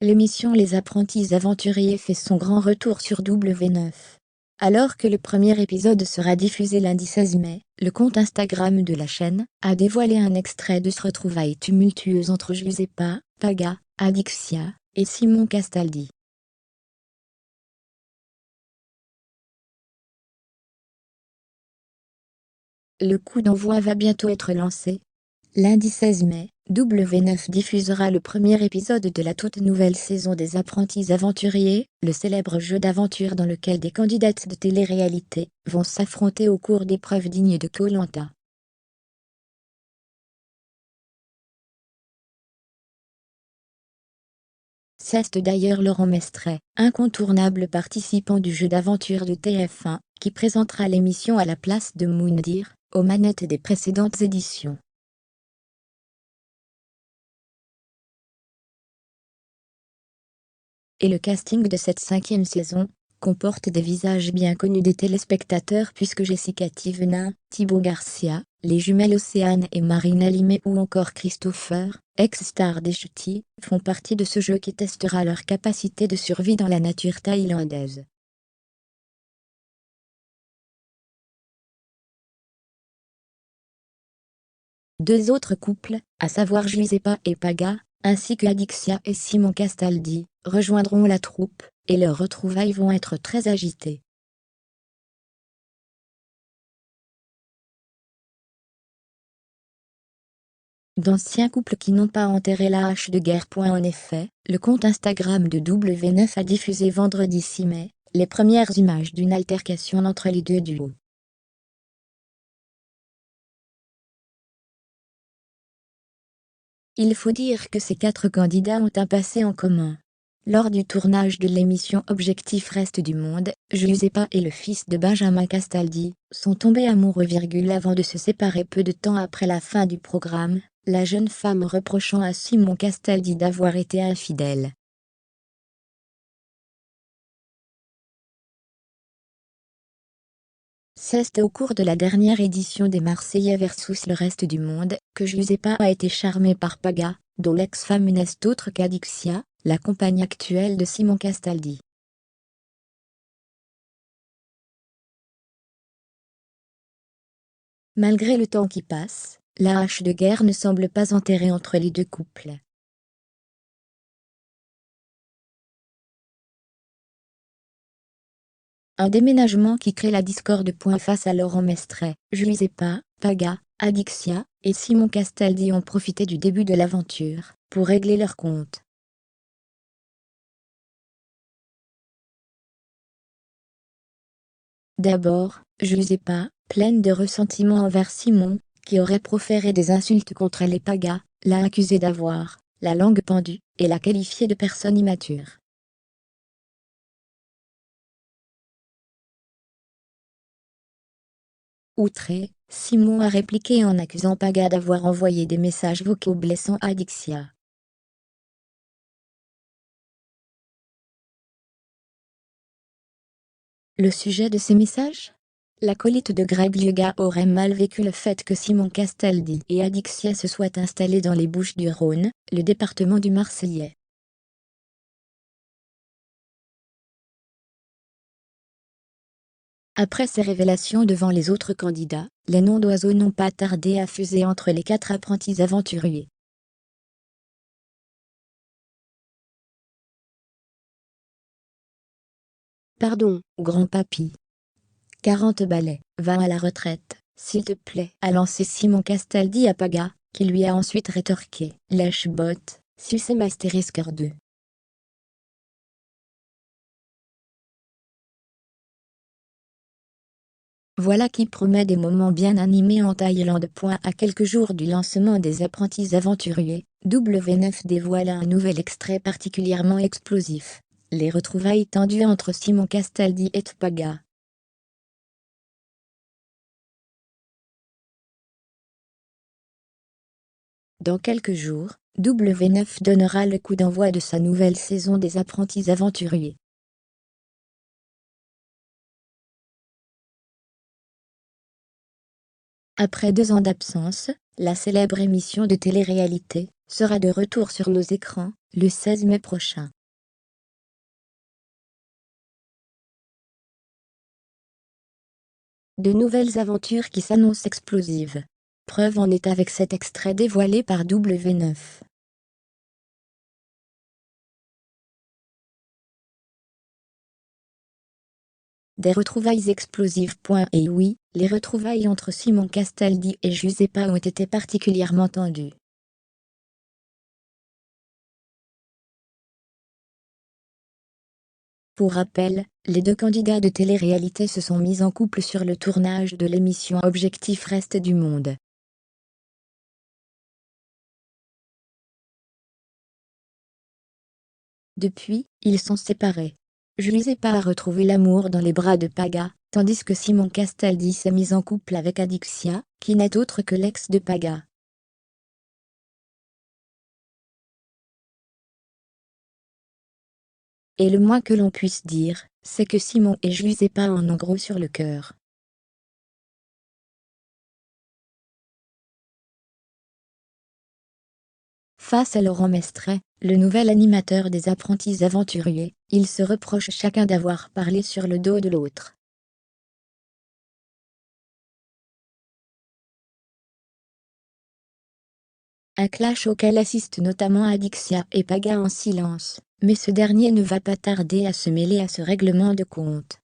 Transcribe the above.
L'émission Les Apprentis Aventuriers fait son grand retour sur W9. Alors que le premier épisode sera diffusé lundi 16 mai, le compte Instagram de la chaîne a dévoilé un extrait de ce retrouvailles tumultueuse entre Giuseppa, Paga, Adixia et Simon Castaldi. Le coup d'envoi va bientôt être lancé. Lundi 16 mai, W9 diffusera le premier épisode de la toute nouvelle saison des Apprentis Aventuriers, le célèbre jeu d'aventure dans lequel des candidates de télé-réalité vont s'affronter au cours d'épreuves dignes de Koh-Lanta. C'est d'ailleurs Laurent Mestret, incontournable participant du jeu d'aventure de TF1, qui présentera l'émission à la place de Moundir, aux manettes des précédentes éditions. Et le casting de cette 5e saison comporte des visages bien connus des téléspectateurs puisque Jessica Thivenin, Thibaut Garcia, les jumelles Océane et Marina Limé ou encore Christopher, ex-star des Chutis, font partie de ce jeu qui testera leur capacité de survie dans la nature thaïlandaise. Deux autres couples, à savoir Giuseppa et Paga, ainsi que Adixia et Simon Castaldi, rejoindront la troupe, et leurs retrouvailles vont être très agitées. D'anciens couples qui n'ont pas enterré la hache de guerre. En effet, le compte Instagram de W9 a diffusé vendredi 6 mai, les premières images d'une altercation entre les deux duos. Il faut dire que ces 4 candidats ont un passé en commun. Lors du tournage de l'émission Objectif Reste du Monde, Giuseppa et le fils de Benjamin Castaldi sont tombés amoureux avant de se séparer peu de temps après la fin du programme, la jeune femme reprochant à Simon Castaldi d'avoir été infidèle. C'est au cours de la dernière édition des Marseillais versus le reste du monde que Giuseppa a été charmé par Paga, dont l'ex-femme n'est autre qu'Adixia, la compagne actuelle de Simon Castaldi. Malgré le temps qui passe, la hache de guerre ne semble pas enterrée entre les deux couples. Un déménagement qui crée la discorde. Face à Laurent Mestret, Giuseppa, Paga, Adixia et Simon Castaldi ont profité du début de l'aventure pour régler leurs comptes. D'abord, Giuseppa, pleine de ressentiment envers Simon, qui aurait proféré des insultes contre les Paga, l'a accusé d'avoir la langue pendue et l'a qualifié de personne immature. Outré, Simon a répliqué en accusant Paga d'avoir envoyé des messages vocaux blessant Adixia. Le sujet de ces messages? L'acolyte de Greg Lyga aurait mal vécu le fait que Simon Castaldi et Adixia se soient installés dans les Bouches-du-Rhône, le département du Marseillais. Après ces révélations devant les autres candidats, les noms d'oiseaux n'ont pas tardé à fuser entre les 4 apprentis aventuriers. Pardon, grand papy. 40 balais, va à la retraite, s'il te plaît, a lancé Simon Castaldi à Paga, qui lui a ensuite rétorqué, lèche-botte, sucez Astérisque 2. Voilà qui promet des moments bien animés en Thaïlande. À quelques jours du lancement des Apprentis Aventuriers, W9 dévoile un nouvel extrait particulièrement explosif. Les retrouvailles tendues entre Simon Castaldi et Paga. Dans quelques jours, W9 donnera le coup d'envoi de sa nouvelle saison des Apprentis Aventuriers. Après 2 ans d'absence, la célèbre émission de télé-réalité sera de retour sur nos écrans, le 16 mai prochain. De nouvelles aventures qui s'annoncent explosives. Preuve en est avec cet extrait dévoilé par W9. Des retrouvailles explosives. Et oui, les retrouvailles entre Simon Castaldi et Giuseppa ont été particulièrement tendues. Pour rappel, les deux candidats de télé-réalité se sont mis en couple sur le tournage de l'émission Objectif Reste du Monde. Depuis, ils sont séparés. Giuseppa a retrouvé l'amour dans les bras de Paga, tandis que Simon Castaldi s'est mis en couple avec Adixia, qui n'est autre que l'ex de Paga. Et le moins que l'on puisse dire, c'est que Simon et Giuseppa en ont gros sur le cœur. Face à Laurent Mestret, le nouvel animateur des Apprentis Aventuriers, ils se reprochent chacun d'avoir parlé sur le dos de l'autre. Un clash auquel assistent notamment Adixia et Paga en silence, mais ce dernier ne va pas tarder à se mêler à ce règlement de compte.